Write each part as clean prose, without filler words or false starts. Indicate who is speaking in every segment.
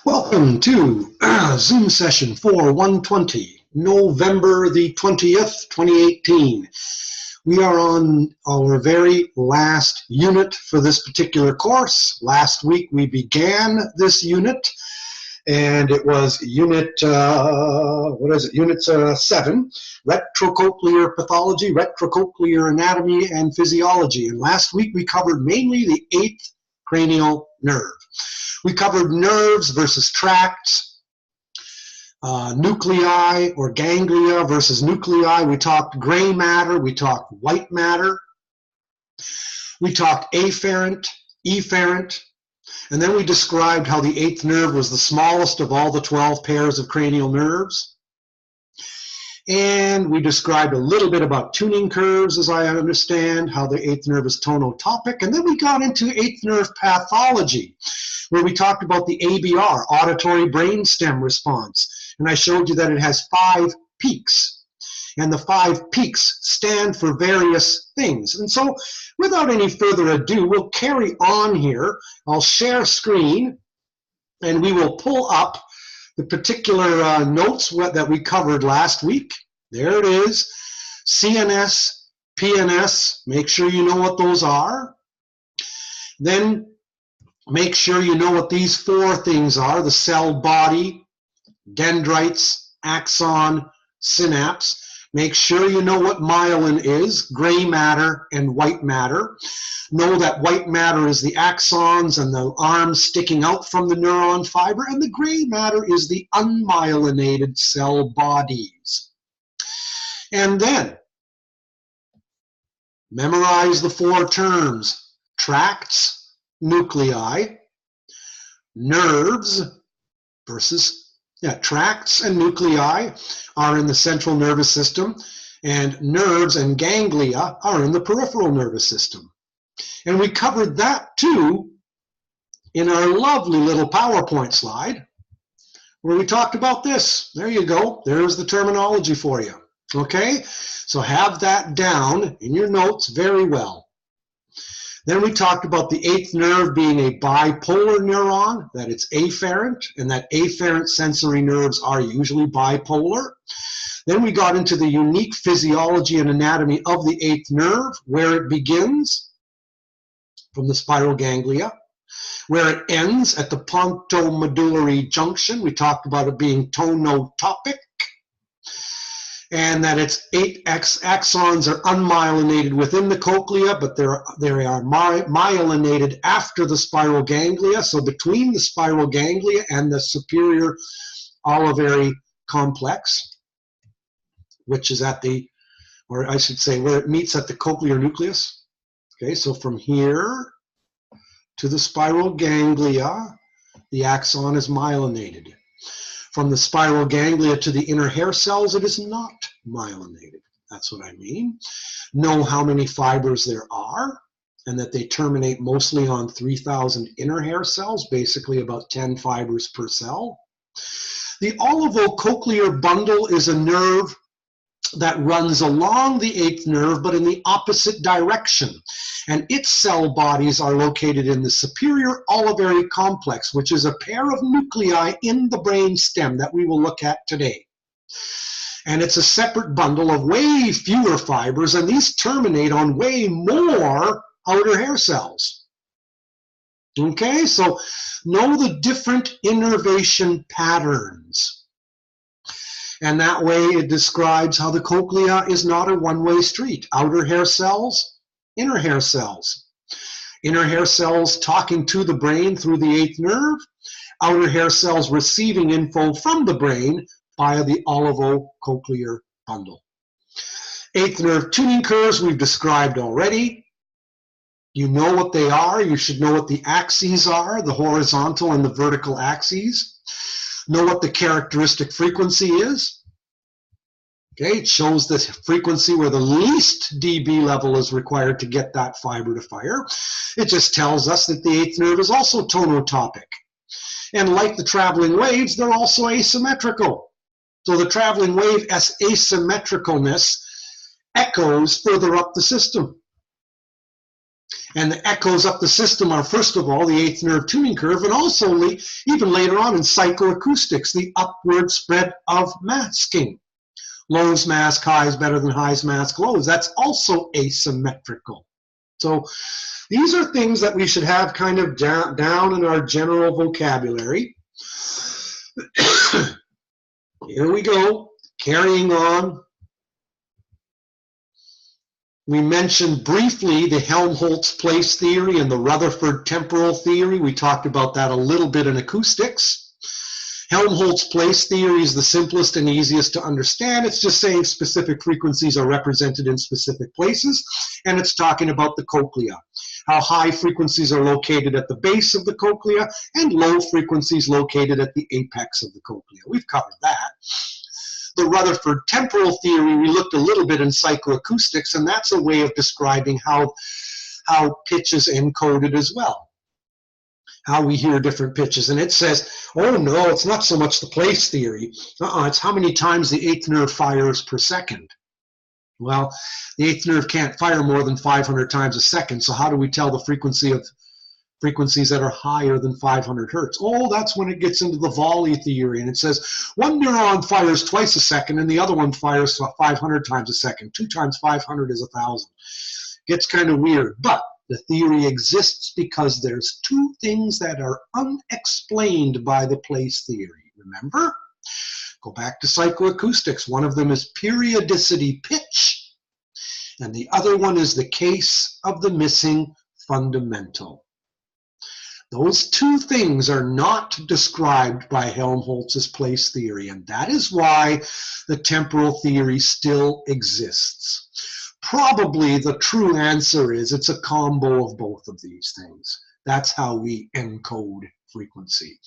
Speaker 1: Welcome to Zoom session for 120, November the 20th, 2018. We are on our very last unit for this particular course. Last week we began this unit, and it was unit, Unit 7, retrocochlear pathology, retrocochlear anatomy and physiology. And last week we covered mainly the 8th cranial nerve. We covered nerves versus tracts, nuclei or ganglia versus nuclei. We talked gray matter, we talked white matter. We talked afferent, efferent, and then we described how the 8th nerve was the smallest of all the 12 pairs of cranial nerves. And we described a little bit about tuning curves, as I understand, how the 8th nerve is tonotopic. And then we got into 8th nerve pathology, where we talked about the ABR, auditory brainstem response. And I showed you that it has 5 peaks. And the 5 peaks stand for various things. And so, without any further ado, we'll carry on here. I'll share screen, and we will pull up the particular notes that we covered last week. There it is. CNS, PNS, make sure you know what those are. Then make sure you know what these 4 things are: the cell body, dendrites, axon, synapse. Make sure you know what myelin is, gray matter and white matter. Know that white matter is the axons and the arms sticking out from the neuron fiber, and the gray matter is the unmyelinated cell bodies. And then memorize the 4 terms: tracts, nuclei, nerves versus tracts and nuclei are in the central nervous system, and nerves and ganglia are in the peripheral nervous system. And we covered that too in our lovely little PowerPoint slide, where we talked about this. There you go. There's the terminology for you. Okay? So have that down in your notes very well. Then we talked about the 8th nerve being a bipolar neuron, that it's afferent, and that afferent sensory nerves are usually bipolar. Then we got into the unique physiology and anatomy of the 8th nerve, where it begins from the spiral ganglia, where it ends at the pontomedullary junction. We talked about it being tonotopic, and that its 8 axons are unmyelinated within the cochlea, but they are myelinated after the spiral ganglia, so between the spiral ganglia and the superior olivary complex, which is at the, or I should say, where it meets at the cochlear nucleus. Okay, so from here to the spiral ganglia, the axon is myelinated. From the spiral ganglia to the inner hair cells, it is not myelinated. That's what I mean. Know how many fibers there are, and that they terminate mostly on 3,000 inner hair cells, basically about 10 fibers per cell. The olivocochlear bundle is a nerve that runs along the 8th nerve, but in the opposite direction. And its cell bodies are located in the superior olivary complex, which is a pair of nuclei in the brain stem that we will look at today. And it's a separate bundle of way fewer fibers, and these terminate on way more outer hair cells. Okay, so know the different innervation patterns. And that way it describes how the cochlea is not a one-way street. Outer hair cells, inner hair cells. Inner hair cells talking to the brain through the 8th nerve. Outer hair cells receiving info from the brain via the olivocochlear bundle. 8th nerve tuning curves we've described already. You know what they are. You should know what the axes are, the horizontal and the vertical axes. Know what the characteristic frequency is. Okay, it shows the frequency where the least dB level is required to get that fiber to fire. It just tells us that the 8th nerve is also tonotopic. And like the traveling waves, they're also asymmetrical. So the traveling wave asymmetricalness echoes further up the system. And the echoes up the system are, first of all, the eighth nerve tuning curve, and also even later on in psychoacoustics, the upward spread of masking. Lows mask highs better than highs mask lows. That's also asymmetrical. So these are things that we should have kind of down in our general vocabulary. Here we go, carrying on. We mentioned briefly the Helmholtz place theory and the Rutherford temporal theory. We talked about that a little bit in acoustics. Helmholtz place theory is the simplest and easiest to understand. It's just saying specific frequencies are represented in specific places, and it's talking about the cochlea, how high frequencies are located at the base of the cochlea and low frequencies located at the apex of the cochlea. We've covered that. The Rutherford temporal theory, we looked a little bit in psychoacoustics, and that's a way of describing how pitch is encoded as well, how we hear different pitches. And it says, oh no, it's not so much the place theory. It's how many times the eighth nerve fires per second. Well, the eighth nerve can't fire more than 500 times a second, so how do we tell the frequency of frequencies that are higher than 500 hertz? Oh, that's when it gets into the volley theory, and it says one neuron fires twice a second and the other one fires 500 times a second. 2 times 500 is 1,000. Gets kind of weird, but the theory exists because there's two things that are unexplained by the place theory. Remember? Go back to psychoacoustics. One of them is periodicity pitch, and the other one is the case of the missing fundamental. Those two things are not described by Helmholtz's place theory, and that is why the temporal theory still exists. Probably the true answer is it's a combo of both of these things. That's how we encode frequency.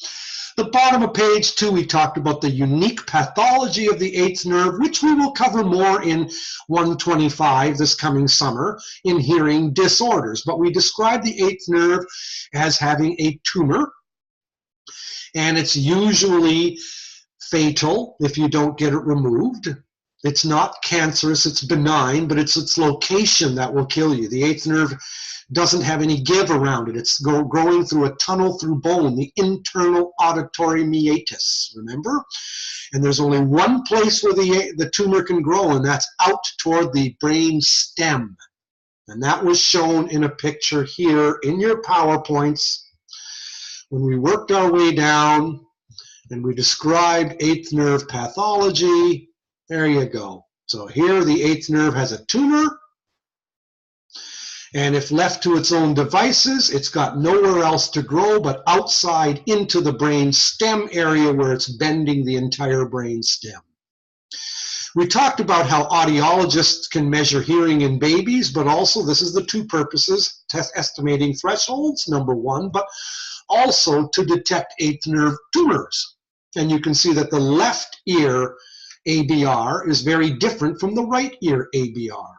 Speaker 1: The bottom of page 2, we talked about the unique pathology of the eighth nerve, which we will cover more in 125 this coming summer in hearing disorders. But we describe the eighth nerve as having a tumor, and it's usually fatal if you don't get it removed. It's not cancerous, it's benign, but it's its location that will kill you. The eighth nerve doesn't have any give around it. It's growing through a tunnel through bone, the internal auditory meatus, remember? And there's only one place where the tumor can grow, and that's out toward the brain stem. And that was shown in a picture here in your PowerPoints when we worked our way down and we described eighth nerve pathology. There you go. So here the eighth nerve has a tumor, and if left to its own devices, it's got nowhere else to grow but outside into the brain stem area where it's bending the entire brain stem. We talked about how audiologists can measure hearing in babies, but also this is the two purposes, estimating thresholds, number one, but also to detect eighth nerve tumors. And you can see that the left ear ABR is very different from the right ear ABR.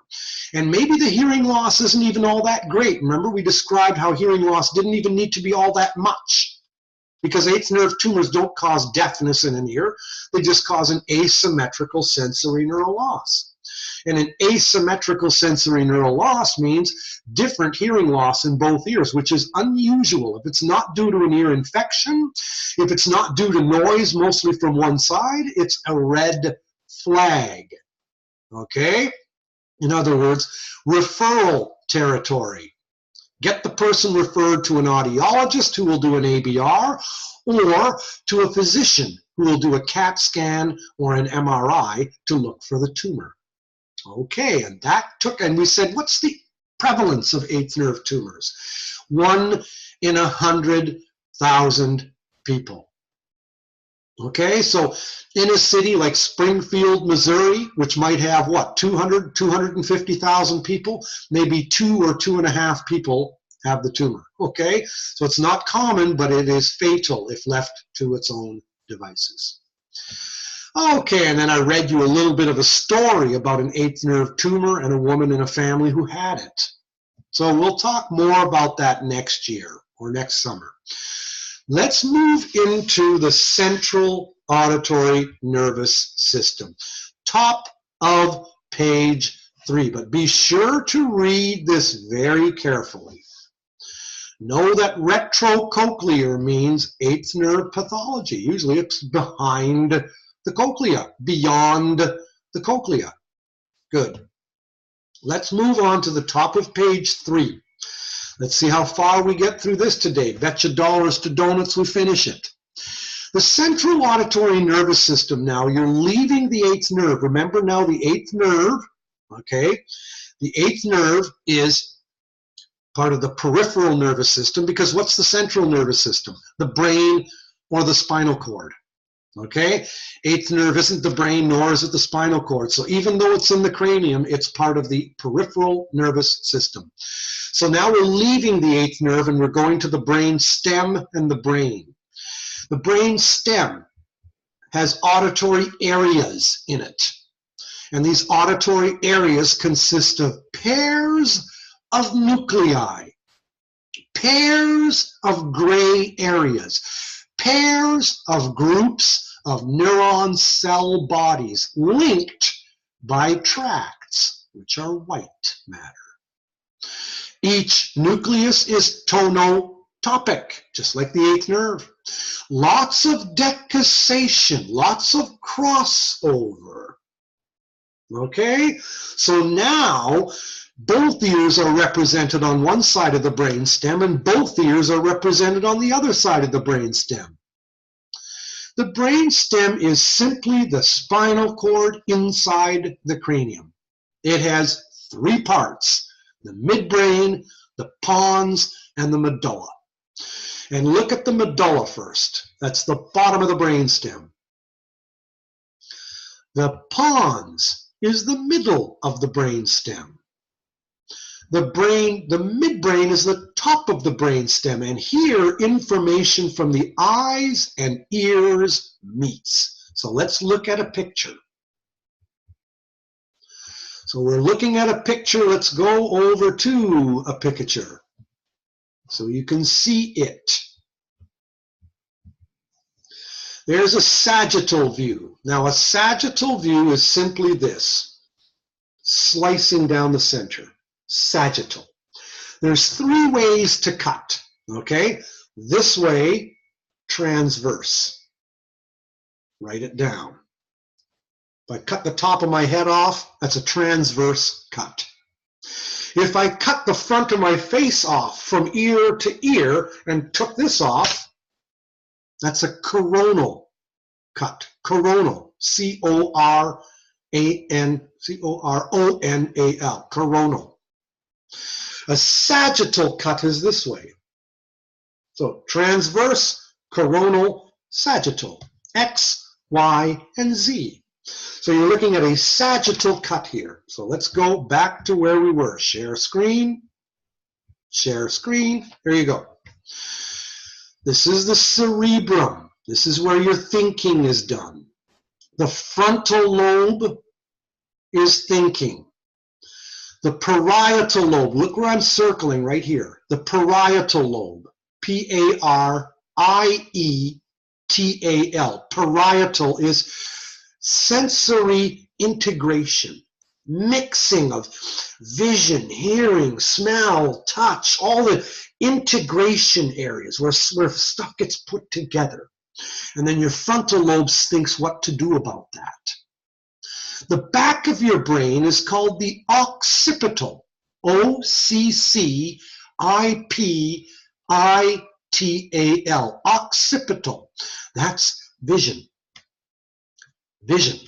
Speaker 1: And maybe the hearing loss isn't even all that great. Remember, we described how hearing loss didn't even need to be all that much, because eighth nerve tumors don't cause deafness in an ear. They just cause an asymmetrical sensory neural loss. And an asymmetrical sensory neural loss means different hearing loss in both ears, which is unusual. If it's not due to an ear infection, if it's not due to noise, mostly from one side, it's a red flag. Okay? In other words, referral territory. Get the person referred to an audiologist who will do an ABR, or to a physician who will do a CAT scan or an MRI to look for the tumor. Okay, and we said, what's the prevalence of eighth nerve tumors? 1 in 100,000 people. Okay, so in a city like Springfield, Missouri, which might have, what, 250,000 people, maybe 2 or 2.5 people have the tumor. Okay, so it's not common, but it is fatal if left to its own devices. Okay, and then I read you a little bit of a story about an eighth nerve tumor and a woman in a family who had it. So we'll talk more about that next year or next summer. Let's move into the central auditory nervous system. Top of page 3, but be sure to read this very carefully. Know that retrocochlear means eighth nerve pathology. Usually it's behind the cochlea, beyond the cochlea. Good. Let's move on to the top of page 3. Let's see how far we get through this today. Bet you dollars to donuts we finish it. The central auditory nervous system now, you're leaving the eighth nerve. Remember now the eighth nerve, okay? The eighth nerve is part of the peripheral nervous system because what's the central nervous system? The brain or the spinal cord, okay? Eighth nerve isn't the brain nor is it the spinal cord. So even though it's in the cranium, it's part of the peripheral nervous system. So now we're leaving the eighth nerve and we're going to the brain stem and the brain. The brain stem has auditory areas in it. And these auditory areas consist of pairs of nuclei, pairs of gray areas, pairs of groups of neuron cell bodies linked by tracts, which are white matter. Each nucleus is tonotopic, just like the eighth nerve. Lots of decussation, lots of crossover. Okay? So now both ears are represented on one side of the brainstem and both ears are represented on the other side of the brainstem. The brainstem is simply the spinal cord inside the cranium. It has 3 parts: the midbrain, the pons, and the medulla. And look at the medulla first. That's the bottom of the brainstem. The pons is the middle of the brainstem. The midbrain is the top of the brainstem, and here information from the eyes and ears meets. So let's look at a picture. So we're looking at a picture. Let's go over to a picture so you can see it. There's a sagittal view. Now a sagittal view is simply this, slicing down the center. Sagittal. There's 3 ways to cut, okay? This way, transverse. Write it down. If I cut the top of my head off, that's a transverse cut. If I cut the front of my face off from ear to ear and took this off, that's a coronal cut. Coronal. C-O-R-O-N-A-L. Coronal. A sagittal cut is this way. So transverse, coronal, sagittal. X, Y, and Z. So you're looking at a sagittal cut here. So let's go back to where we were. Share screen. Share screen. Here you go. This is the cerebrum. This is where your thinking is done. The frontal lobe is thinking. The parietal lobe, look where I'm circling right here. The parietal lobe, P-A-R-I-E-T-A-L. Parietal is sensory integration, mixing of vision, hearing, smell, touch, all the integration areas where stuff gets put together. And then your frontal lobe thinks what to do about that. The back of your brain is called the occipital, O-C-C-I-P-I-T-A-L, occipital. That's vision. Vision.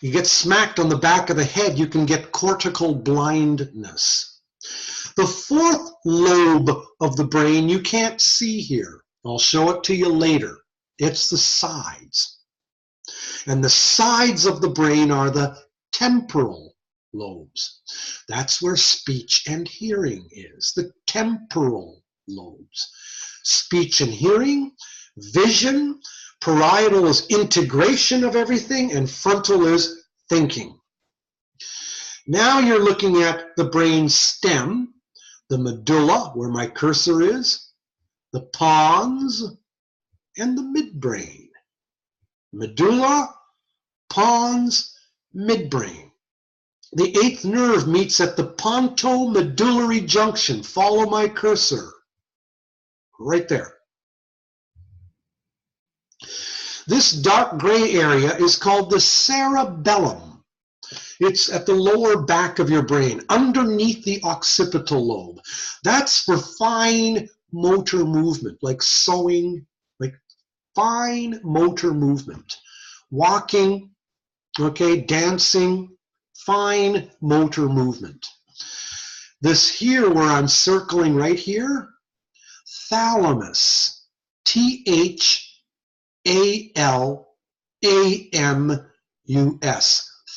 Speaker 1: You get smacked on the back of the head, you can get cortical blindness. The 4th lobe of the brain you can't see here. I'll show it to you later. It's the sides. And the sides of the brain are the temporal lobes. That's where speech and hearing is, the temporal lobes. Speech and hearing, vision, parietal is integration of everything, and frontal is thinking. Now you're looking at the brain stem, the medulla, where my cursor is, the pons, and the midbrain. Medulla, pons, midbrain. The eighth nerve meets at the pontomedullary junction. Follow my cursor. Right there. This dark gray area is called the cerebellum. It's at the lower back of your brain, underneath the occipital lobe. That's for fine motor movement, like sewing, like fine motor movement. Walking, okay, dancing, fine motor movement. This here where I'm circling right here, thalamus, T-H-A-L-A-M-U-S,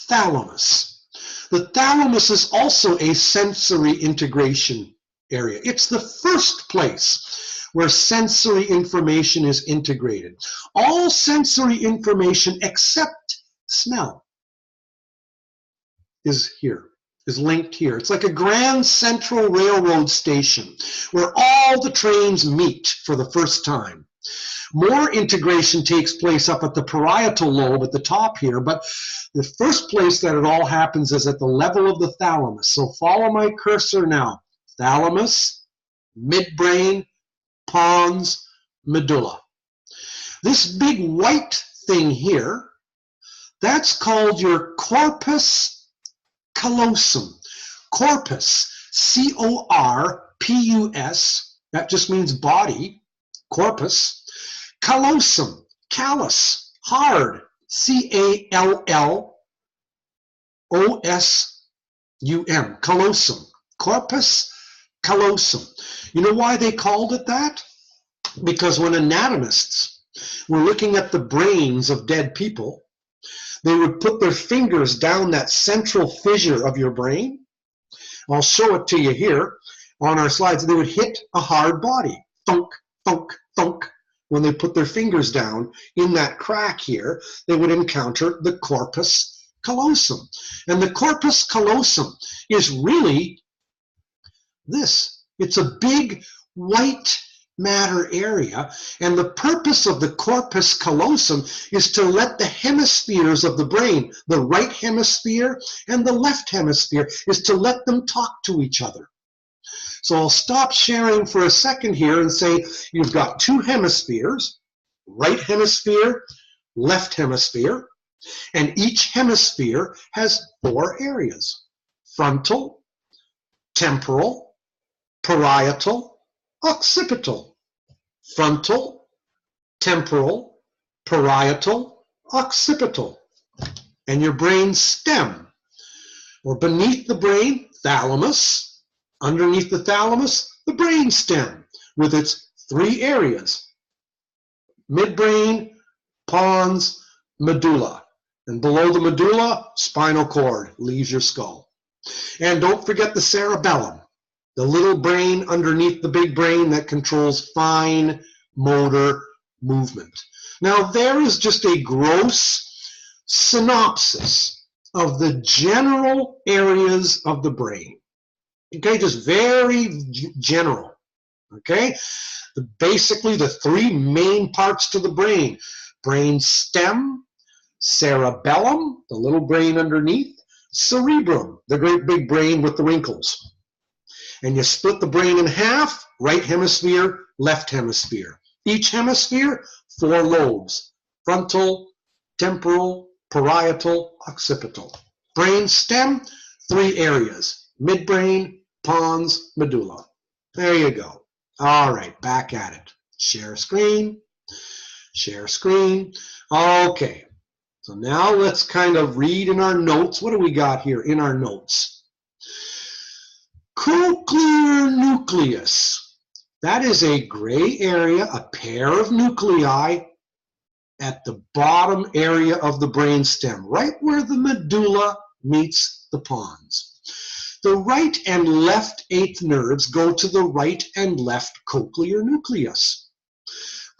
Speaker 1: thalamus. The thalamus is also a sensory integration area. It's the first place where sensory information is integrated. All sensory information except smell is here, is linked here. It's like a Grand Central Railroad station where all the trains meet for the first time. More integration takes place up at the parietal lobe at the top here, but the first place that it all happens is at the level of the thalamus. So follow my cursor now. Thalamus, midbrain, pons, medulla. This big white thing here, that's called your corpus callosum. Corpus, C-O-R-P-U-S, that just means body, corpus. Callosum, callus, hard, C-A-L-L-O-S-U-M, callosum, corpus callosum. You know why they called it that? Because when anatomists were looking at the brains of dead people, they would put their fingers down that central fissure of your brain. I'll show it to you here on our slides. They would hit a hard body, thunk, thunk, thunk. When they put their fingers down in that crack here, they would encounter the corpus callosum. And the corpus callosum is really this. It's a big white matter area, and the purpose of the corpus callosum is to let the hemispheres of the brain, the right hemisphere and the left hemisphere, is to let them talk to each other. So I'll stop sharing for a second here and say you've got two hemispheres, right hemisphere, left hemisphere, and each hemisphere has four areas: frontal, temporal, parietal, occipital. Frontal, temporal, parietal, occipital. And your brain stem, or beneath the brain, thalamus. Underneath the thalamus, the brain stem with its three areas: midbrain, pons, medulla. And below the medulla, spinal cord, leaves your skull. And don't forget the cerebellum, the little brain underneath the big brain that controls fine motor movement. Now, there is just a gross synopsis of the general areas of the brain. Okay, just very general. Okay, basically the three main parts to the brain: brain stem, cerebellum, the little brain underneath, cerebrum, the great big brain with the wrinkles. And you split the brain in half: right hemisphere, left hemisphere. Each hemisphere, four lobes: frontal, temporal, parietal, occipital. Brain stem, three areas: midbrain, pons, medulla. There you go. All right, back at it. Share screen, share screen. Okay, so now let's kind of read in our notes. What do we got here in our notes? Cochlear nucleus. That is a gray area, a pair of nuclei at the bottom area of the brainstem, right where the medulla meets the pons. The right and left eighth nerves go to the right and left cochlear nucleus.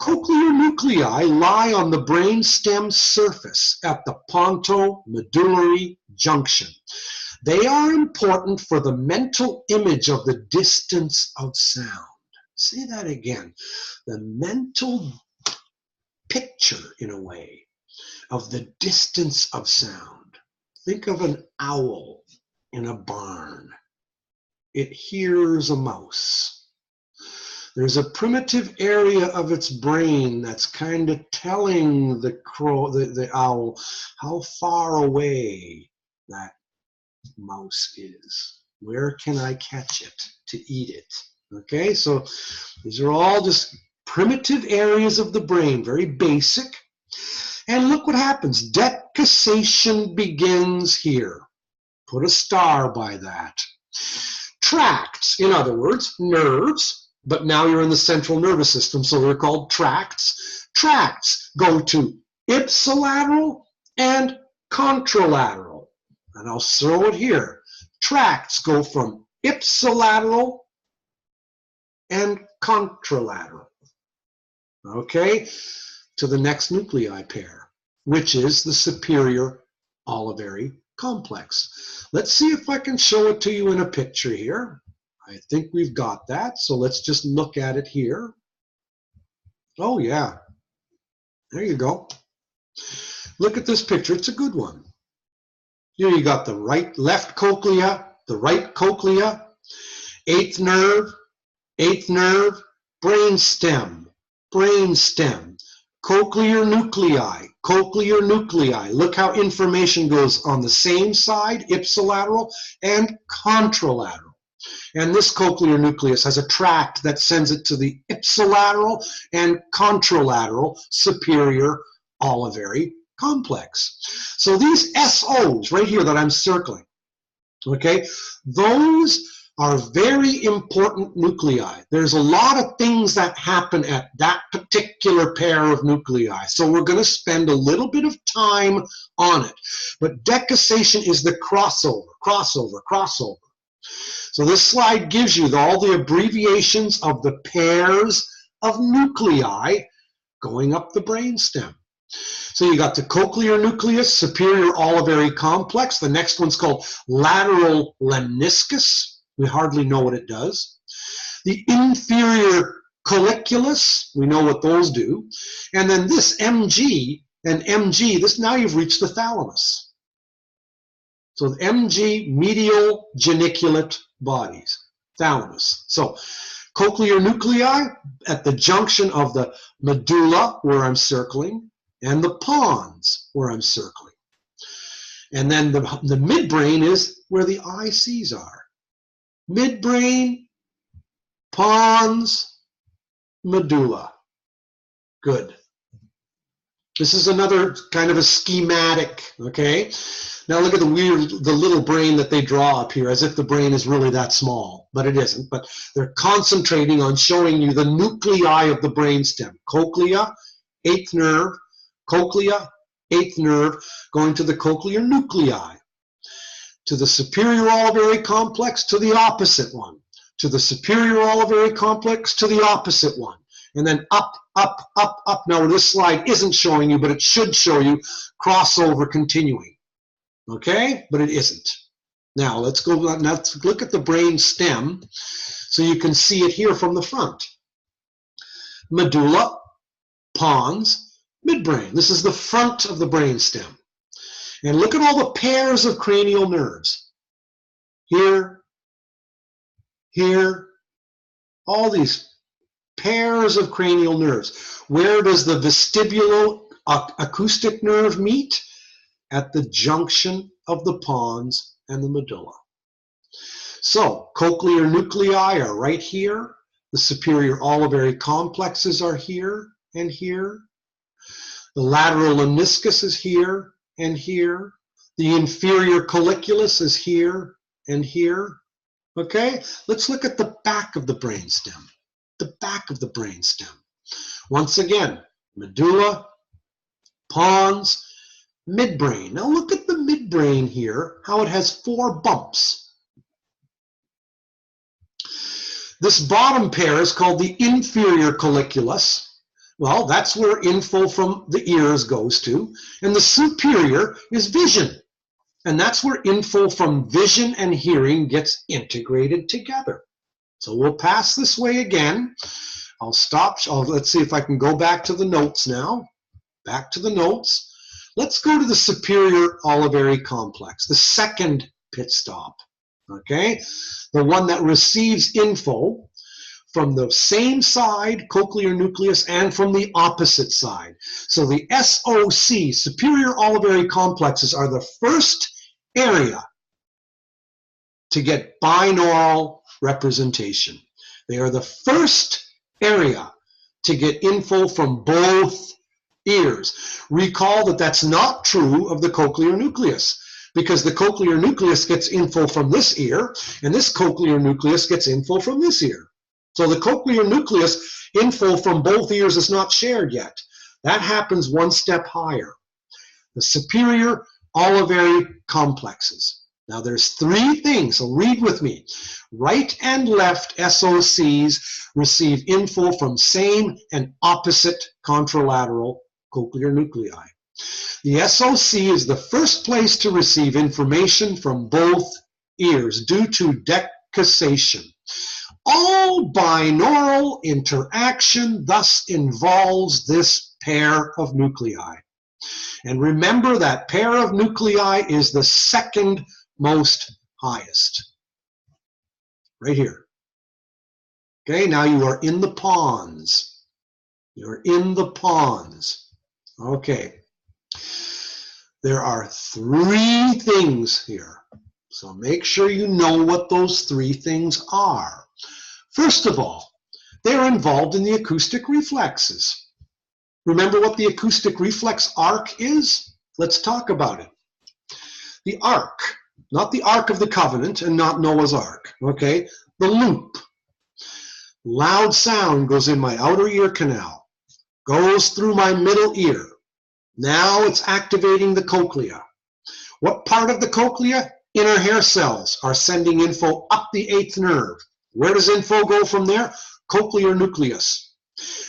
Speaker 1: Cochlear nuclei lie on the brainstem surface at the pontomedullary junction. They are important for the mental image of the distance of sound. Say that again. The mental picture, in a way, of the distance of sound. Think of an owl in a barn. It hears a mouse. There's a primitive area of its brain that's kind of telling the crow, the owl, how far away that mouse is. Where can I catch it to eat it? Okay, so these are all just primitive areas of the brain, very basic. And look what happens. Decussation begins here. Put a star by that. Tracts, in other words, nerves, but now you're in the central nervous system, so they're called tracts. Tracts go to ipsilateral and contralateral. And I'll throw it here. Tracts go from ipsilateral and contralateral, okay, to the next nuclei pair, which is the superior olivary complex. Let's see if I can show it to you in a picture here. I think we've got that, so let's just look at it here. Oh yeah, there you go. Look at this picture, it's a good one. Here you got the left cochlea, the right cochlea, eighth nerve, brain stem, cochlear nuclei. Look how information goes on the same side, ipsilateral and contralateral. And this cochlear nucleus has a tract that sends it to the ipsilateral and contralateral superior olivary complex. So these SOs right here that I'm circling, okay, those are very important nuclei. There's a lot of things that happen at that particular pair of nuclei. So we're going to spend a little bit of time on it. But decussation is the crossover. So this slide gives you all the abbreviations of the pairs of nuclei going up the brainstem. So you got the cochlear nucleus, superior olivary complex. The next one's called lateral lemniscus. We hardly know what it does. The inferior colliculus, we know what those do. And then this MG and MG, this now you've reached the thalamus. So the MG, medial geniculate bodies, thalamus. So cochlear nuclei at the junction of the medulla, where I'm circling, and the pons, where I'm circling. And then the midbrain is where the ICs are. Midbrain, pons, medulla. Good. This is another kind of a schematic, okay? Now look at the little brain that they draw up here, as if the brain is really that small, but it isn't. But they're concentrating on showing you the nuclei of the brainstem. Cochlea, eighth nerve, cochlea, eighth nerve, going to the cochlear nuclei. To the superior olivary complex, to the opposite one. To the superior olivary complex, to the opposite one. And then up, up, up, up. Now this slide isn't showing you, but it should show you crossover continuing. Okay? But it isn't. Now let's look at the brain stem so you can see it here from the front. Medulla, pons, midbrain. This is the front of the brain stem. And look at all the pairs of cranial nerves. Here, here, all these pairs of cranial nerves. Where does the vestibulo-acoustic nerve meet? At the junction of the pons and the medulla. So, cochlear nuclei are right here. The superior olivary complexes are here and here. The lateral lemniscus is here and here. The inferior colliculus is here and here. Okay, let's look at the back of the brainstem. The back of the brainstem. Once again, medulla, pons, midbrain. Now look at the midbrain here, how it has 4 bumps. This bottom pair is called the inferior colliculus. Well, that's where info from the ears goes to. And the superior is vision. And that's where info from vision and hearing gets integrated together. So we'll pass this way again. I'll stop. Let's see if I can go back to the notes now. Back to the notes. Let's go to the superior olivary complex, the second pit stop. okay? The one that receives info from the same side, cochlear nucleus, and from the opposite side. So the SOC, superior olivary complexes, are the first area to get binaural representation. They are the first area to get info from both ears. Recall that that's not true of the cochlear nucleus, because the cochlear nucleus gets info from this ear, and this cochlear nucleus gets info from this ear. So the cochlear nucleus info from both ears is not shared yet. That happens one step higher. The superior olivary complexes. Now there's three things, so read with me. Right and left SOCs receive info from same and opposite contralateral cochlear nuclei. The SOC is the first place to receive information from both ears due to decussation. All binaural interaction thus involves this pair of nuclei. And remember, that pair of nuclei is the second most highest. Right here. Okay, now you are in the pons. You're in the pons. Okay. There are three things here. So make sure you know what those three things are. First of all, they're involved in the acoustic reflexes. Remember what the acoustic reflex arc is? Let's talk about it. The arc, not the Ark of the Covenant and not Noah's Ark, okay? The loop. Loud sound goes in my outer ear canal, goes through my middle ear. Now it's activating the cochlea. What part of the cochlea? Inner hair cells are sending info up the 8th nerve. Where does info go from there? Cochlear nucleus.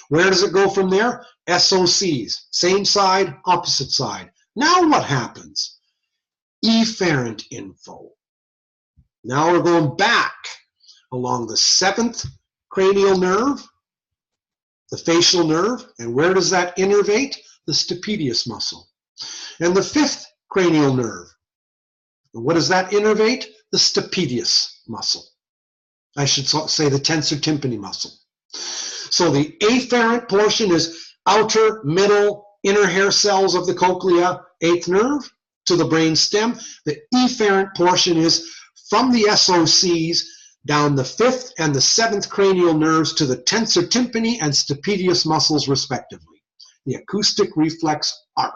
Speaker 1: Where does it go from there? SOCs. Same side, opposite side. Now what happens? Efferent info. Now we're going back along the 7th cranial nerve, the facial nerve, and where does that innervate? The stapedius muscle. And the 5th cranial nerve. And what does that innervate? The stapedius muscle. I should say the tensor tympani muscle. So the afferent portion is outer, middle, inner hair cells of the cochlea, 8th nerve, to the brain stem. The efferent portion is from the SOCs down the 5th and the 7th cranial nerves to the tensor tympani and stapedius muscles respectively. The acoustic reflex arc.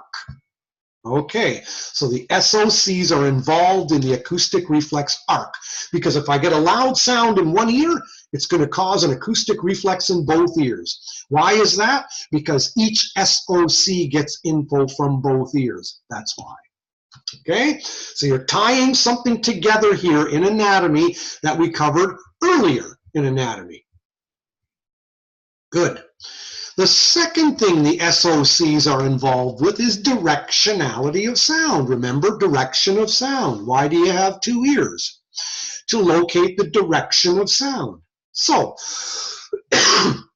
Speaker 1: Okay, so the SOCs are involved in the acoustic reflex arc, because if I get a loud sound in one ear, it's going to cause an acoustic reflex in both ears. Why is that? Because each SOC gets info from both ears. That's why. Okay, so you're tying something together here in anatomy that we covered earlier in anatomy. Good. The second thing the SOCs are involved with is directionality of sound. Remember, direction of sound. Why do you have two ears? To locate the direction of sound. So,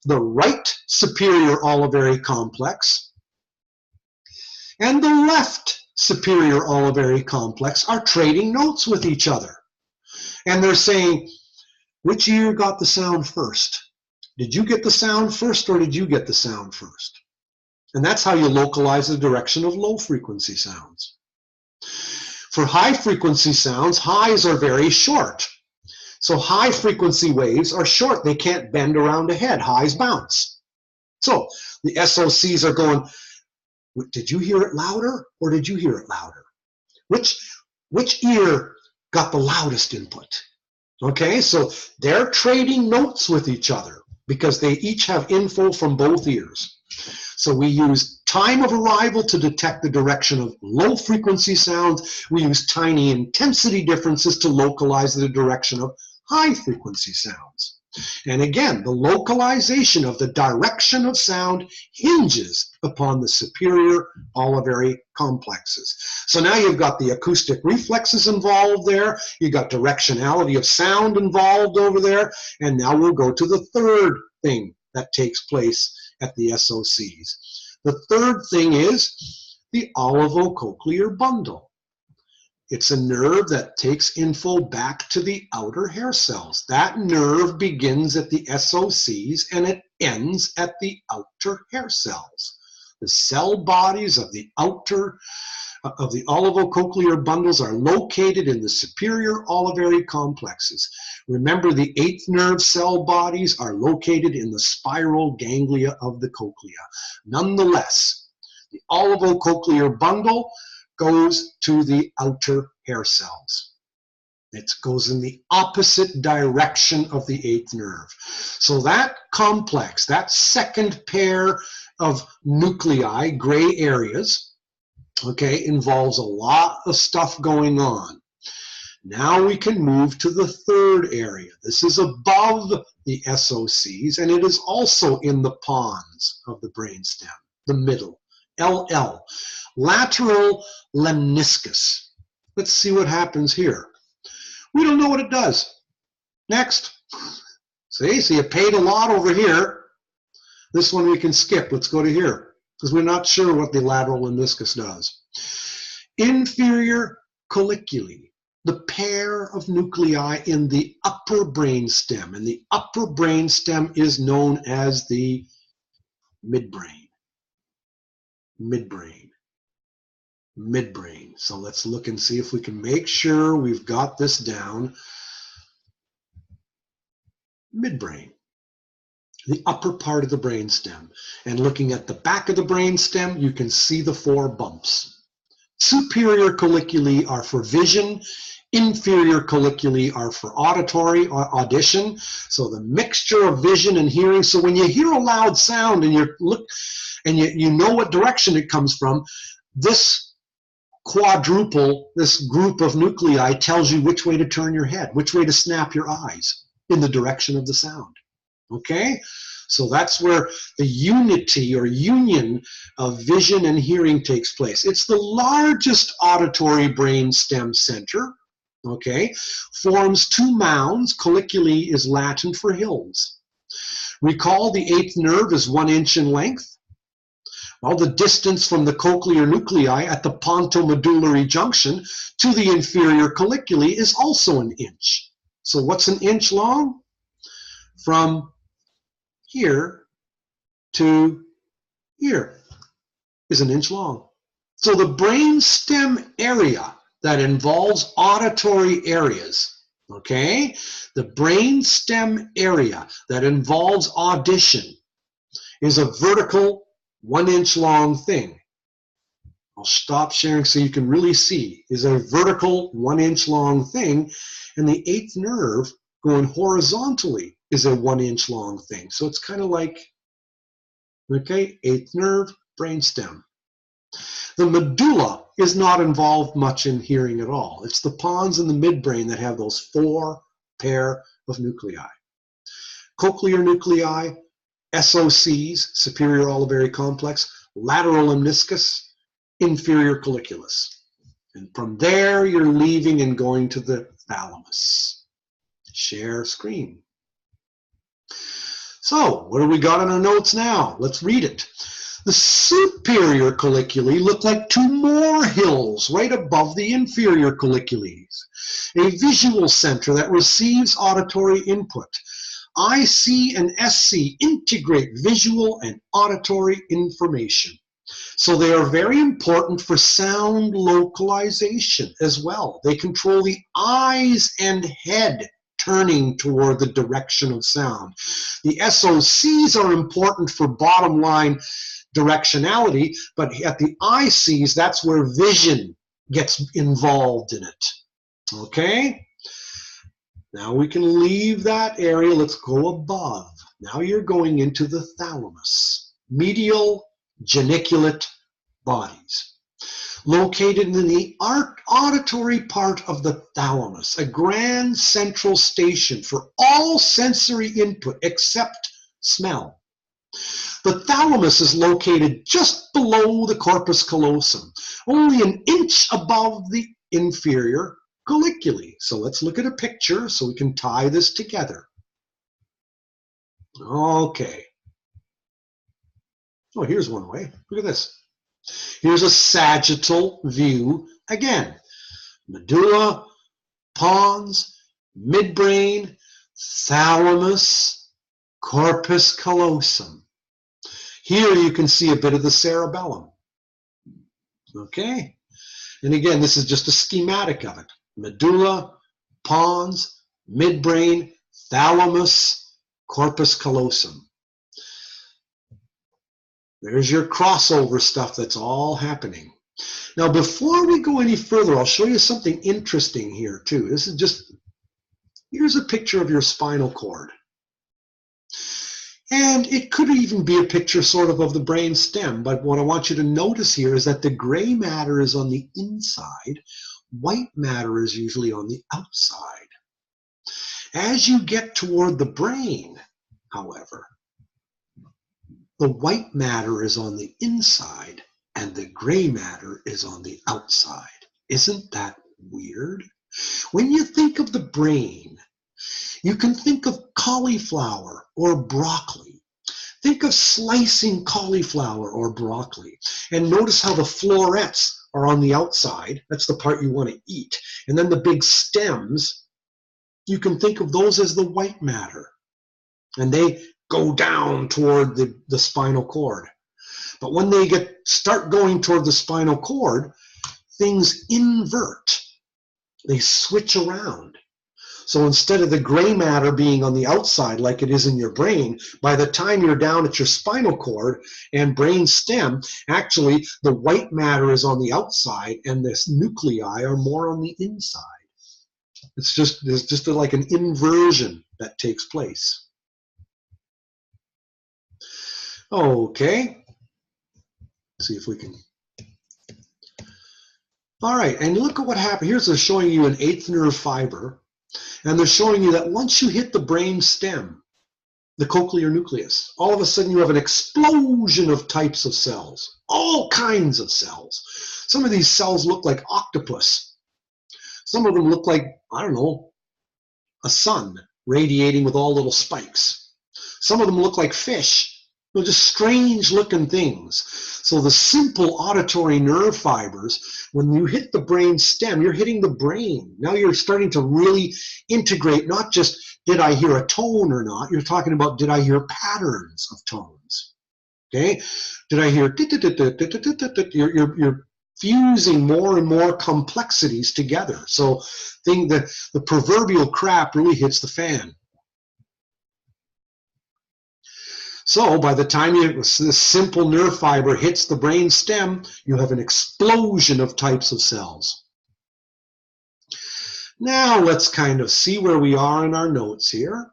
Speaker 1: the right superior olivary complex and the left superior olivary complex are trading notes with each other. And they're saying, which ear got the sound first? Did you get the sound first, or did you get the sound first? And that's how you localize the direction of low frequency sounds. For high frequency sounds, highs are very short. So high frequency waves are short. They can't bend around a head. Highs bounce. So the SOCs are going, did you hear it louder, or did you hear it louder? Which ear got the loudest input? Okay, so they're trading notes with each other, because they each have info from both ears. So we use time of arrival to detect the direction of low frequency sounds. We use tiny intensity differences to localize the direction of high frequency sounds. And again, the localization of the direction of sound hinges upon the superior olivary complexes. So now you've got the acoustic reflexes involved there, you've got directionality of sound involved over there, and now we'll go to the third thing that takes place at the SOCs. The third thing is the olivocochlear bundle. It's a nerve that takes info back to the outer hair cells. That nerve begins at the SOCs and it ends at the outer hair cells. The cell bodies of the outer of the olivocochlear bundles are located in the superior olivary complexes. Remember, the eighth nerve cell bodies are located in the spiral ganglia of the cochlea. Nonetheless, the olivocochlear bundle goes to the outer hair cells. It goes in the opposite direction of the eighth nerve. So that complex, that second pair of nuclei, gray areas, okay, involves a lot of stuff going on. Now we can move to the third area. This is above the SOCs, and it is also in the pons of the brainstem, the middle, LL, lateral lemniscus. Let's see what happens here. We don't know what it does. Next. See, so you paid a lot over here. This one we can skip. Let's go to here, because we're not sure what the lateral lemniscus does. Inferior colliculi, the pair of nuclei in the upper brainstem, and the upper brainstem is known as the midbrain. Midbrain. Midbrain. So let's look and see if we can make sure we've got this down. Midbrain. The upper part of the brainstem. And looking at the back of the brainstem, you can see the four bumps. Superior colliculi are for vision. Inferior colliculi are for auditory or audition. So the mixture of vision and hearing. So when you hear a loud sound and you know what direction it comes from, this quadruple, this group of nuclei tells you which way to turn your head, which way to snap your eyes in the direction of the sound. Okay? So that's where the unity or union of vision and hearing takes place. It's the largest auditory brainstem center, okay? Forms two mounds. Colliculi is Latin for hills. Recall the eighth nerve is 1 inch in length. Well, the distance from the cochlear nuclei at the pontomedullary junction to the inferior colliculi is also an inch. So what's an inch long? From here to here is an inch long. So the brainstem area that involves auditory areas, okay? The brainstem area that involves audition is a vertical 1 inch long thing. I'll stop sharing so you can really see. Is a vertical 1 inch long thing, and the eighth nerve going horizontally is a 1 inch long thing. So it's kind of like, okay, eighth nerve, brainstem. The medulla is not involved much in hearing at all. It's the pons and the midbrain that have those four pair of nuclei. Cochlear nuclei, SOCs, superior olivary complex, lateral lemniscus, inferior colliculus. And from there, you're leaving and going to the thalamus. Share screen. So, what do we got in our notes now? Let's read it. The superior colliculi look like two more hills right above the inferior collicules, a visual center that receives auditory input. IC and SC integrate visual and auditory information. So they are very important for sound localization as well. They control the eyes and head turning toward the direction of sound. The SOCs are important for bottom line directionality, but at the ICs, that's where vision gets involved in it. Okay? Now we can leave that area. Let's go above. Now you're going into the thalamus. Medial geniculate bodies. Located in the auditory part of the thalamus, a grand central station for all sensory input except smell. The thalamus is located just below the corpus callosum, only an inch above the inferior colliculi. So let's look at a picture so we can tie this together. Okay. Oh, here's one way. Look at this. Here's a sagittal view again. medulla, pons, midbrain, thalamus, corpus callosum. Here you can see a bit of the cerebellum. Okay? And again, this is just a schematic of it. Medulla, pons, midbrain, thalamus, corpus callosum. There's your crossover stuff that's all happening. Now, before we go any further, I'll show you something interesting here too. This is just, here's a picture of your spinal cord. And it could even be a picture sort of the brain stem, but what I want you to notice here is that the gray matter is on the inside, white matter is usually on the outside. As you get toward the brain, however, the white matter is on the inside and the gray matter is on the outside. Isn't that weird? When you think of the brain, you can think of cauliflower or broccoli. Think of slicing cauliflower or broccoli. And notice how the florets are on the outside. That's the part you want to eat. And then the big stems, you can think of those as the white matter. And they go down toward the spinal cord. But when they start going toward the spinal cord, things invert. They switch around. So instead of the gray matter being on the outside like it is in your brain, by the time you're down at your spinal cord and brain stem, actually the white matter is on the outside and the nuclei are more on the inside. There's just like an inversion that takes place. Okay. Let's see if we can. All right, and look at what happened. Here's they're showing you an eighth nerve fiber. And they're showing you that once you hit the brain stem, the cochlear nucleus, all of a sudden you have an explosion of types of cells, all kinds of cells. Some of these cells look like octopus. Some of them look like, I don't know, a sun radiating with all little spikes. Some of them look like fish. They're just strange looking things. So the simple auditory nerve fibers, when you hit the brain stem, you're hitting the brain. Now you're starting to really integrate, not just did I hear a tone or not, you're talking about did I hear patterns of tones. Okay? Did I hear, you're fusing more and more complexities together. So the proverbial crap really hits the fan. So by the time this simple nerve fiber hits the brain stem, you have an explosion of types of cells. Now let's kind of see where we are in our notes here.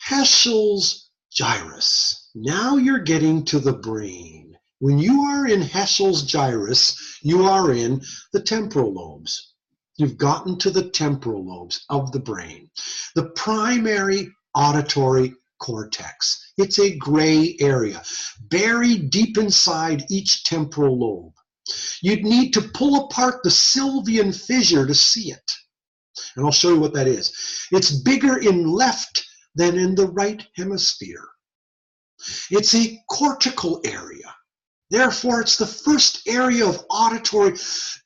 Speaker 1: Heschel's gyrus. Now you're getting to the brain. When you are in Heschel's gyrus, you are in the temporal lobes. You've gotten to the temporal lobes of the brain. The primary auditory cortex. It's a gray area, buried deep inside each temporal lobe. You'd need to pull apart the Sylvian fissure to see it. And I'll show you what that is. It's bigger in left than in the right hemisphere. It's a cortical area. Therefore, it's the first area of auditory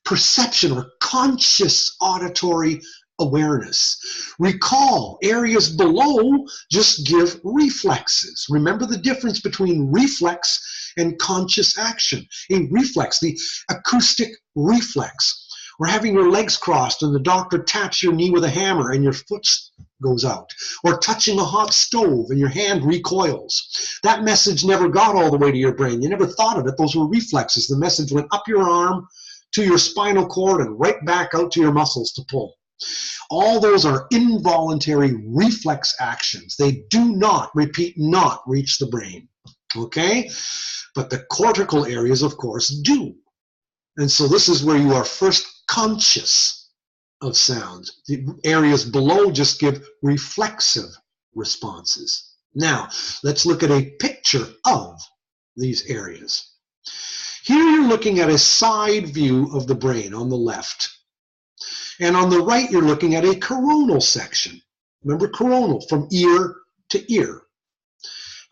Speaker 1: perception or conscious auditory awareness. Recall, areas below just give reflexes. Remember the difference between reflex and conscious action. A reflex, the acoustic reflex, or having your legs crossed and the doctor taps your knee with a hammer and your foot goes out, or touching a hot stove and your hand recoils. That message never got all the way to your brain. You never thought of it. Those were reflexes. The message went up your arm to your spinal cord and right back out to your muscles to pull. All those are involuntary reflex actions. They do not, repeat, not reach the brain. Okay? But the cortical areas, of course, do. And so this is where you are first conscious of sounds. The areas below just give reflexive responses. Now, let's look at a picture of these areas. Here you're looking at a side view of the brain on the left. And on the right, you're looking at a coronal section. Remember coronal, from ear to ear.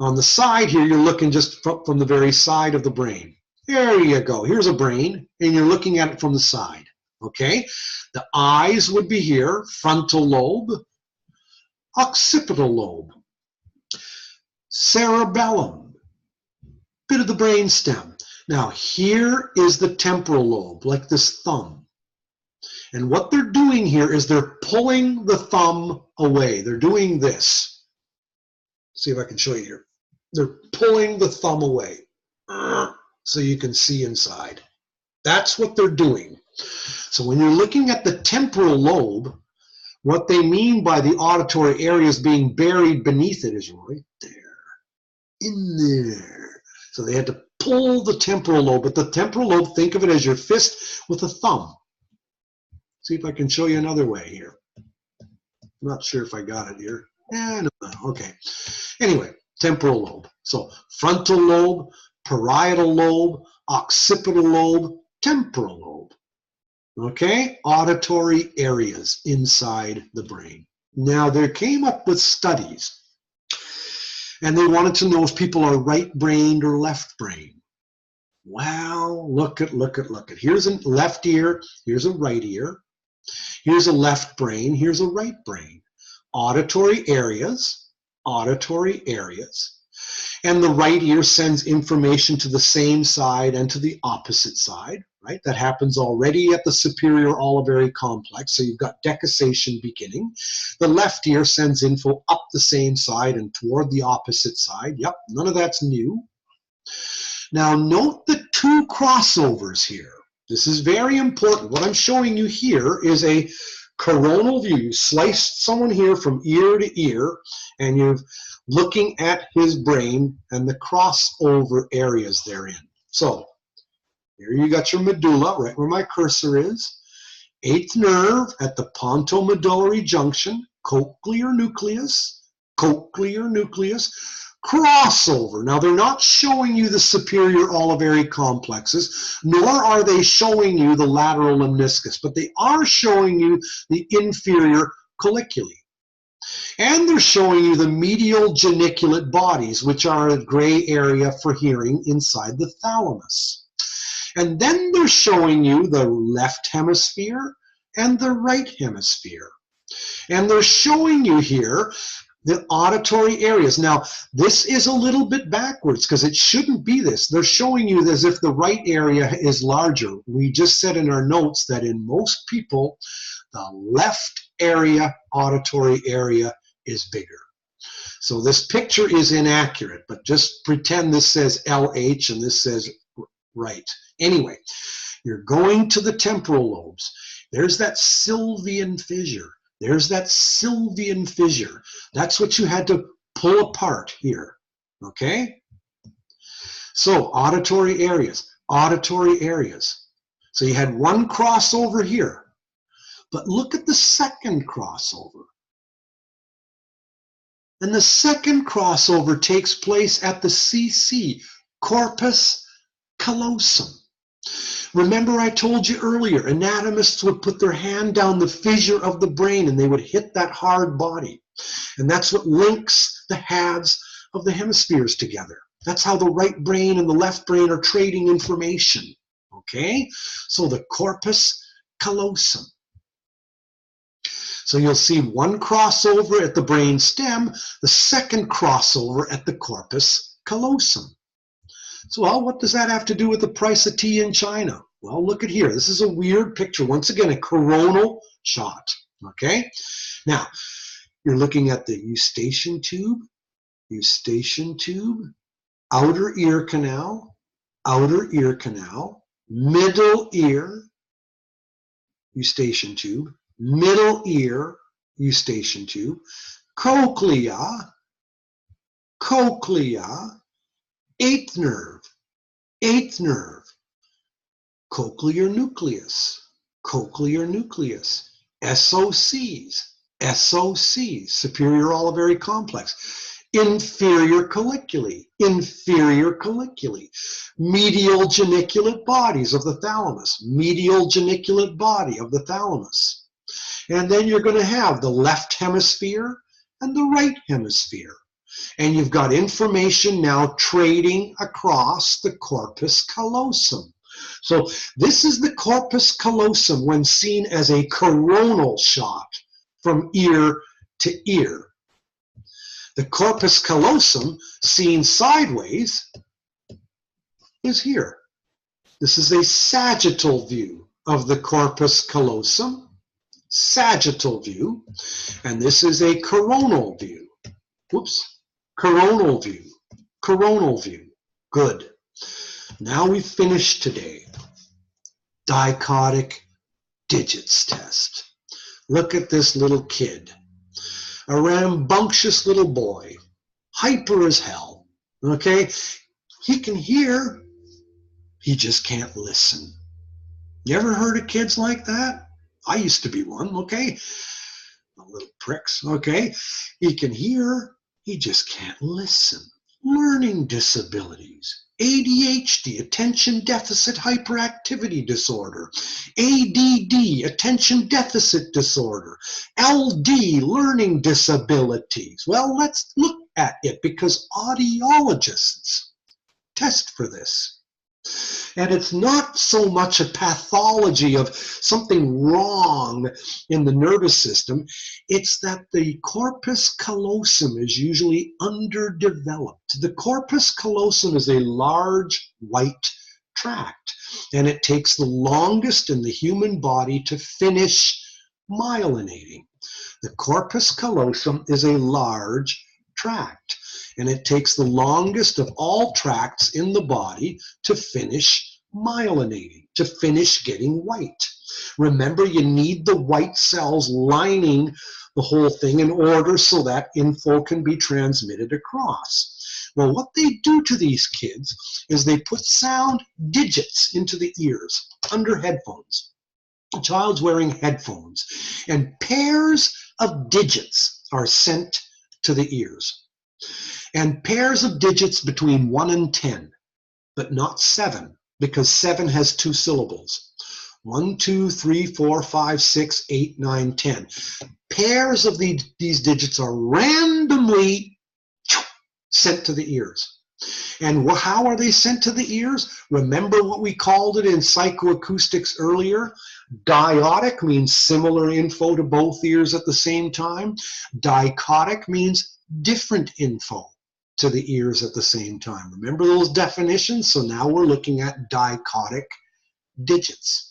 Speaker 1: On the side here, you're looking just from the very side of the brain. There you go. Here's a brain, and you're looking at it from the side. Okay, the eyes would be here, frontal lobe, occipital lobe, cerebellum, bit of the brain stem. Now here is the temporal lobe, like this thumb. And what they're doing here is they're pulling the thumb away. They're doing this. See if I can show you here. They're pulling the thumb away so you can see inside. That's what they're doing. So when you're looking at the temporal lobe, what they mean by the auditory areas being buried beneath it is right there, in there. So they had to pull the temporal lobe, but the temporal lobe, think of it as your fist with a thumb. See if I can show you another way here. I'm not sure if I got it here. No, okay. Anyway, temporal lobe. So frontal lobe, parietal lobe, occipital lobe, temporal lobe. Okay, auditory areas inside the brain. Now, there came up with studies, and they wanted to know if people are right-brained or left-brained. Well, look at. Here's a left ear, here's a right ear. Here's a left brain, here's a right brain. Auditory areas. And the right ear sends information to the same side and to the opposite side, right? That happens already at the superior olivary complex, so you've got decussation beginning. The left ear sends info up the same side and toward the opposite side. Yep, none of that's new. Now note the two crossovers here. This is very important. What I'm showing you here is a coronal view. You sliced someone here from ear to ear, and you're looking at his brain and the crossover areas therein. So here you got your medulla, right where my cursor is. Eighth nerve at the pontomedullary junction, cochlear nucleus, crossover. Now, they're not showing you the superior olivary complexes, nor are they showing you the lateral lemniscus, but they are showing you the inferior colliculi. And they're showing you the medial geniculate bodies, which are a gray area for hearing inside the thalamus. And then they're showing you the left hemisphere and the right hemisphere. And they're showing you here the auditory areas. Now, this is a little bit backwards because it shouldn't be this. They're showing you as if the right area is larger. We just said in our notes that in most people, the left area, auditory area, is bigger. So this picture is inaccurate, but just pretend this says LH and this says right. Anyway, you're going to the temporal lobes. There's that Sylvian fissure. There's that Sylvian fissure. That's what you had to pull apart here, okay? So auditory areas. So you had one crossover here, but look at the second crossover. And the second crossover takes place at the CC, corpus callosum. Remember I told you earlier, anatomists would put their hand down the fissure of the brain and they would hit that hard body. And that's what links the halves of the hemispheres together. That's how the right brain and the left brain are trading information. Okay? So the corpus callosum. So you'll see one crossover at the brain stem, the second crossover at the corpus callosum. So, well, what does that have to do with the price of tea in China? Well, look at here. This is a weird picture. Once again, a coronal shot. Okay? Now, you're looking at the eustachian tube, outer ear canal, middle ear, eustachian tube, middle ear, eustachian tube, cochlea, eighth nerve, cochlear nucleus, SOCs, superior olivary complex, inferior colliculi, medial geniculate bodies of the thalamus, and then you're going to have the left hemisphere and the right hemisphere. And you've got information now trading across the corpus callosum. So this is the corpus callosum when seen as a coronal shot from ear to ear. The corpus callosum seen sideways is here. This is a sagittal view of the corpus callosum, sagittal view, and this is a coronal view. Whoops, coronal view, coronal view. Good. Now we've finished today. Dichotic digits test. Look at this little kid, a rambunctious little boy, hyper as hell, okay? He can hear, he just can't listen. You ever heard of kids like that? I used to be one, okay? Little pricks, okay? He can hear, he just can't listen. Learning disabilities, ADHD, attention deficit hyperactivity disorder, ADD, attention deficit disorder, LD, learning disabilities. Well, let's look at it because audiologists test for this. And it's not so much a pathology of something wrong in the nervous system. It's that the corpus callosum is usually underdeveloped. The corpus callosum is a large white tract, and it takes the longest in the human body to finish myelinating. The corpus callosum is a large tract, and it takes the longest of all tracts in the body to finish myelinating, to finish getting white. Remember, you need the white cells lining the whole thing in order so that info can be transmitted across. Well, what they do to these kids is they put sound digits into the ears under headphones. The child's wearing headphones, and pairs of digits are sent to the ears. And pairs of digits between 1 and 10, but not 7, because 7 has 2 syllables. 1, 2, 3, 4, 5, 6, 8, 9, 10. Pairs of these digits are randomly sent to the ears. And how are they sent to the ears? Remember what we called it in psychoacoustics earlier? Diotic means similar info to both ears at the same time. Dichotic means different info to the ears at the same time. Remember those definitions? So now we're looking at dichotic digits.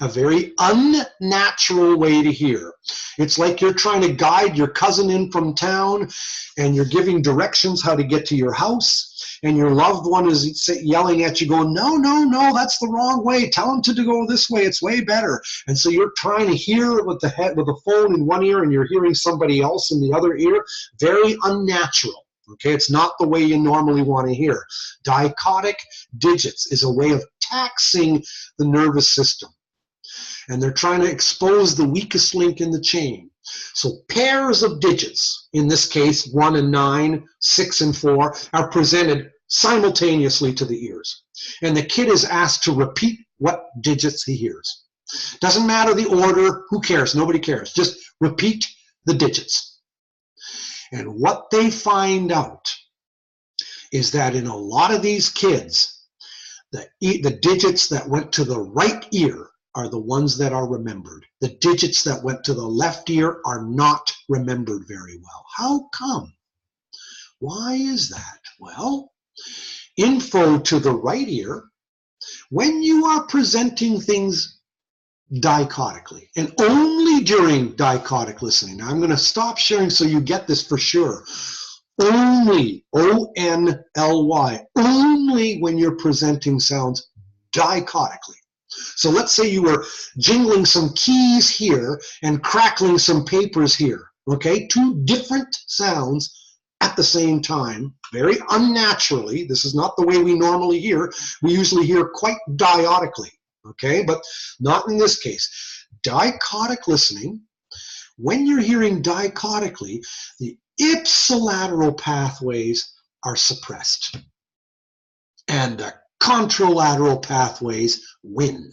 Speaker 1: A very unnatural way to hear. It's like you're trying to guide your cousin in from town and you're giving directions how to get to your house, and your loved one is yelling at you going, no, no, no, that's the wrong way. Tell him to go this way. It's way better. And so you're trying to hear with the phone in one ear and you're hearing somebody else in the other ear. Very unnatural. Okay, it's not the way you normally want to hear. Dichotic digits is a way of taxing the nervous system. And they're trying to expose the weakest link in the chain. So pairs of digits, in this case 1 and 9, 6 and 4, are presented simultaneously to the ears. And the kid is asked to repeat what digits he hears. Doesn't matter the order, who cares? Nobody cares. Just repeat the digits. And what they find out is that in a lot of these kids, the digits that went to the right ear are the ones that are remembered. The digits that went to the left ear are not remembered very well. How come? Why is that? Well, info to the right ear, when you are presenting things dichotically, and only during dichotic listening. Now I'm going to stop sharing so you get this for sure. Only, O-N-L-Y, only when you're presenting sounds dichotically. So let's say you were jingling some keys here and crackling some papers here, okay? 2 different sounds at the same time, very unnaturally. This is not the way we normally hear. We usually hear quite diotically. Okay, but not in this case. Dichotic listening, when you're hearing dichotically, the ipsilateral pathways are suppressed and the contralateral pathways win.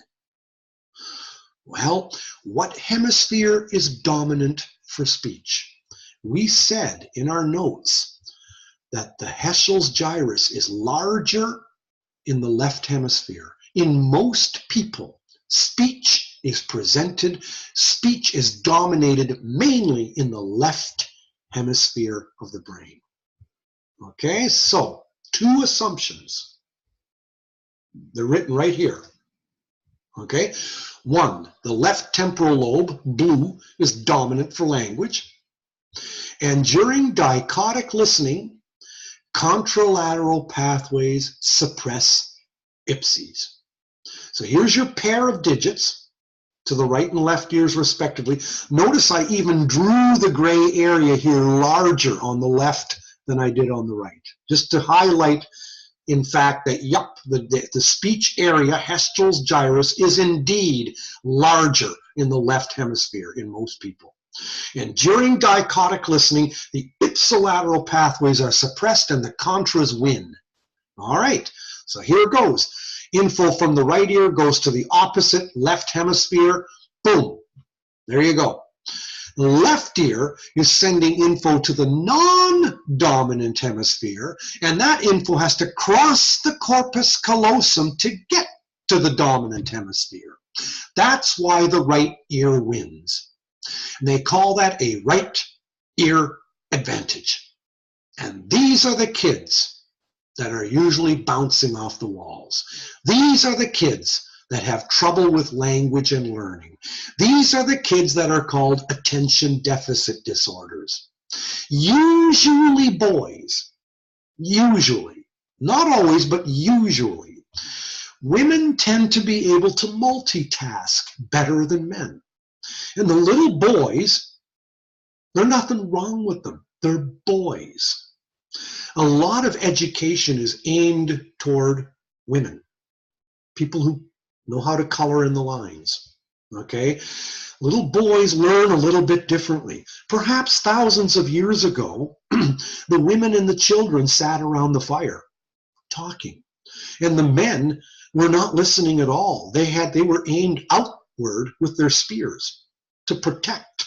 Speaker 1: Well, what hemisphere is dominant for speech? We said in our notes that the Heschel's gyrus is larger in the left hemisphere. in most people, speech is dominated mainly in the left hemisphere of the brain. Okay, so 2 assumptions. They're written right here. Okay, 1, the left temporal lobe, blue, is dominant for language. And during dichotic listening, contralateral pathways suppress ipses. So here's your pair of digits to the right and left ears respectively. Notice I even drew the gray area here larger on the left than I did on the right, just to highlight, in fact, that yup, the speech area, Heschel's gyrus, is indeed larger in the left hemisphere in most people. And during dichotic listening, the ipsilateral pathways are suppressed and the contras win. All right, so here goes. Info from the right ear goes to the opposite left hemisphere. Boom, there you go. The left ear is sending info to the non-dominant hemisphere, and that info has to cross the corpus callosum to get to the dominant hemisphere. That's why the right ear wins. And they call that a right ear advantage. And these are the kids that are usually bouncing off the walls. These are the kids that have trouble with language and learning. These are the kids that are called attention deficit disorders. Usually boys, usually, not always, but usually, women tend to be able to multitask better than men. And the little boys, there's nothing wrong with them. They're boys. A lot of education is aimed toward women, people who know how to color in the lines, okay? Little boys learn a little bit differently. Perhaps thousands of years ago, the women and the children sat around the fire talking, and the men were not listening at all. They were aimed outward with their spears to protect.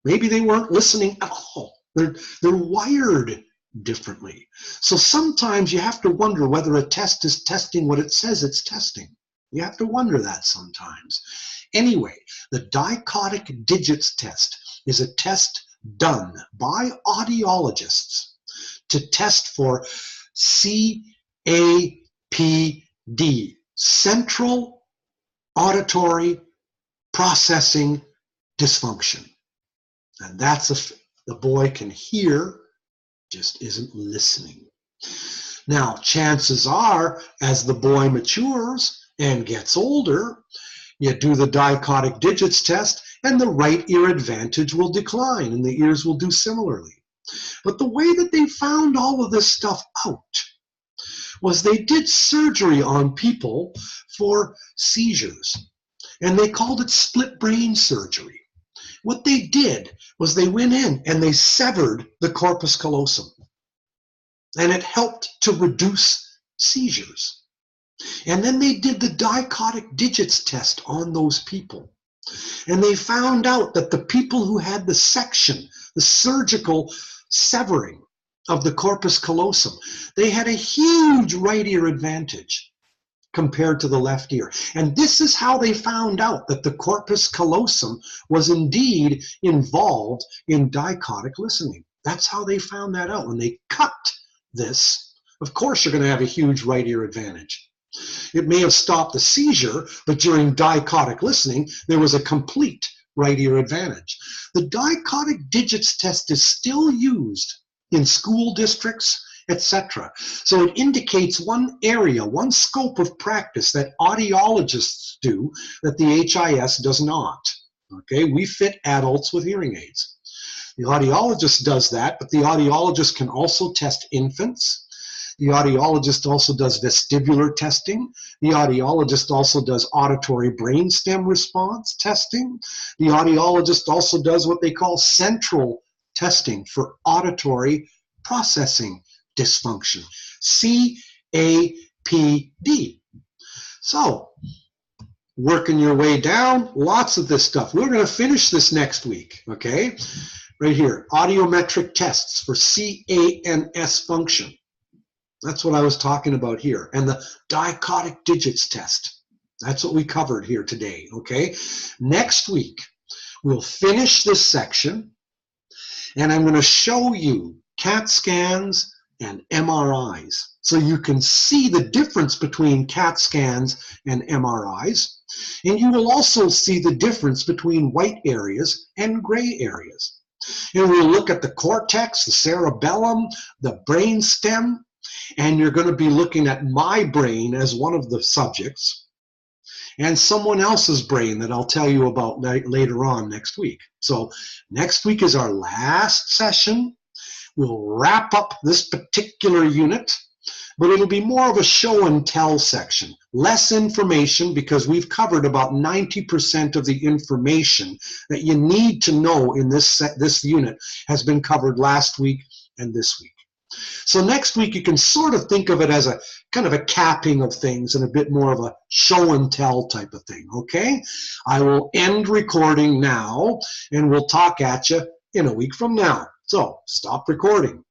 Speaker 1: Maybe they weren't listening at all. They're wired differently. So sometimes you have to wonder whether a test is testing what it says it's testing. You have to wonder that sometimes. Anyway, the dichotic digits test is a test done by audiologists to test for CAPD, Central Auditory Processing Dysfunction. And that's the boy can hear, just isn't listening. Now, chances are, as the boy matures and gets older, you do the dichotic digits test and the right ear advantage will decline and the ears will do similarly. But the way that they found all of this stuff out was they did surgery on people for seizures, and they called it split brain surgery. What they did was they went in and they severed the corpus callosum, and it helped to reduce seizures. And then they did the dichotic digits test on those people, and they found out that the people who had the section, the surgical severing of the corpus callosum, they had a huge right ear advantage compared to the left ear. And this is how they found out that the corpus callosum was indeed involved in dichotic listening. That's how they found that out. When they cut this, of course you're going to have a huge right ear advantage. It may have stopped the seizure, but during dichotic listening, there was a complete right ear advantage. The dichotic digits test is still used in school districts, etc. So it indicates one area, one scope of practice that audiologists do that the HIS does not. Okay, we fit adults with hearing aids. The audiologist does that, but the audiologist can also test infants. The audiologist also does vestibular testing. The audiologist also does auditory brainstem response testing. The audiologist also does what they call central testing for auditory processing dysfunction, CAPD. So, working your way down, lots of this stuff. We're going to finish this next week, okay? Right here, audiometric tests for CANS function. That's what I was talking about here. And the dichotic digits test. That's what we covered here today, okay? Next week, we'll finish this section, and I'm going to show you CAT scans and MRIs, so you can see the difference between CAT scans and MRIs, and you will also see the difference between white areas and gray areas. And we'll look at the cortex, the cerebellum, the brain stem, and you're going to be looking at my brain as one of the subjects, and someone else's brain that I'll tell you about later on next week. So next week is our last session. We'll wrap up this particular unit, but it'll be more of a show and tell section. Less information, because we've covered about 90% of the information that you need to know in this unit has been covered last week and this week. So next week you can sort of think of it as a kind of a capping of things and a bit more of a show and tell type of thing, okay? I will end recording now, and we'll talk at you in a week from now. So stop recording.